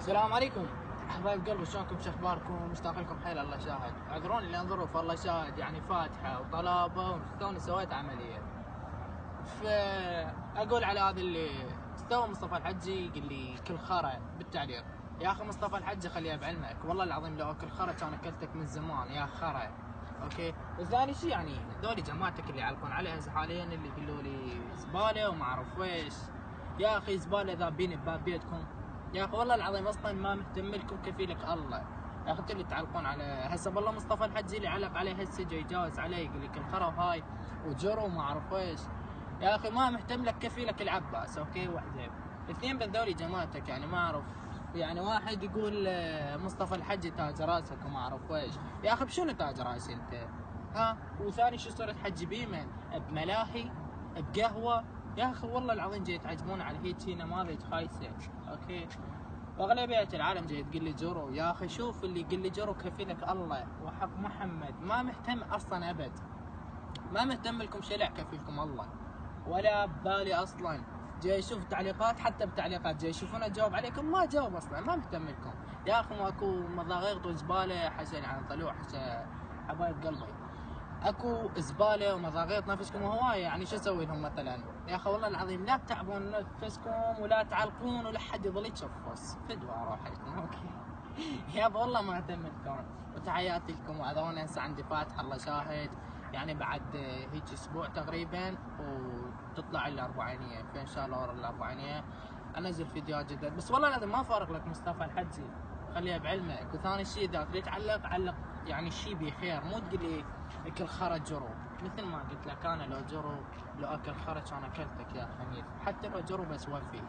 السلام عليكم حبايب قلبي، شلونكم؟ شو اخباركم؟ مشتاق لكم حيل. الله شاهد، اعذروني لان ظروف الله شاهد، يعني فاتحه وطلبه وتوني سويت عمليه. فاقول على هذا اللي استوى مصطفى الحجي يقول لي كل خرا بالتعليق. يا اخي مصطفى الحجي خليها بعلمك، والله العظيم لو اكل خرا كان اكلتك من زمان يا خرا. اوكي، وثاني شيء يعني ذولي جماعتك اللي يعلقون عليها حاليا اللي يقولوا لي زباله وما اعرف ويش. يا اخي زباله ذابين بباب بيتكم. يا اخي والله العظيم اصلا ما مهتم لكم كفيلك الله. يا اخي انتوا اللي تعلقون على هسه والله مصطفى الحجي اللي علق عليه هسه جاي يجاوز عليه يقول لك الخرا وهاي وجرو وما اعرف ايش. يا اخي ما مهتم لك كفيلك العباس. اوكي وحده اثنين من ذولي جماعتك، يعني ما اعرف. يعني واحد يقول مصطفى الحجي تاج راسك وما اعرف ايش. يا اخي بشنو تاج راسي انت؟ ها؟ وثاني شو صرت حج بيمن؟ بملاهي؟ بقهوه؟ يا اخي والله العظيم جاي تعجبون على هيك نماذج خايسه. اوكي، واغلبيه العالم جاي تقول لي جرو. يا اخي شوف اللي يقول لي جرو كفيلك الله وحق محمد، ما مهتم اصلا ابد. ما مهتم لكم شلع كفيلكم الله، ولا ببالي اصلا. جاي يشوف تعليقات، حتى بتعليقات جاي يشوفون اجاوب عليكم، ما اجاوب اصلا، ما مهتم لكم. يا اخي ماكو مضاغيط وزباله حسن عن طلوع حسن حبايب قلبي. اكو زباله ومضاغيط نفسكم وهوايه، يعني شو اسوي لهم مثلا؟ يا اخي والله العظيم لا تتعبون نفسكم ولا تعلقون ولا حد يظل يتشفص، فدوا روحكم. اوكي يابا والله ما اهتم لكم، وتحياتي لكم. واذوني هسه عندي فاتحه الله شاهد، يعني بعد هيك اسبوع تقريبا وتطلع الاربعينيه، فان شاء الله ورا الاربعينيه انزل فيديوهات جديد. بس والله العظيم ما فارق لك مصطفى الحجي، خليها بعلمك. وثاني شيء اذا تريد تعلق علق يعني شيء بخير، مو تقول لي اكل خرا جرو. مثل ما قلت لك انا لو جرو، لو اكل خرا كان اكلتك يا خنيف، حتى لو جرو بس وفي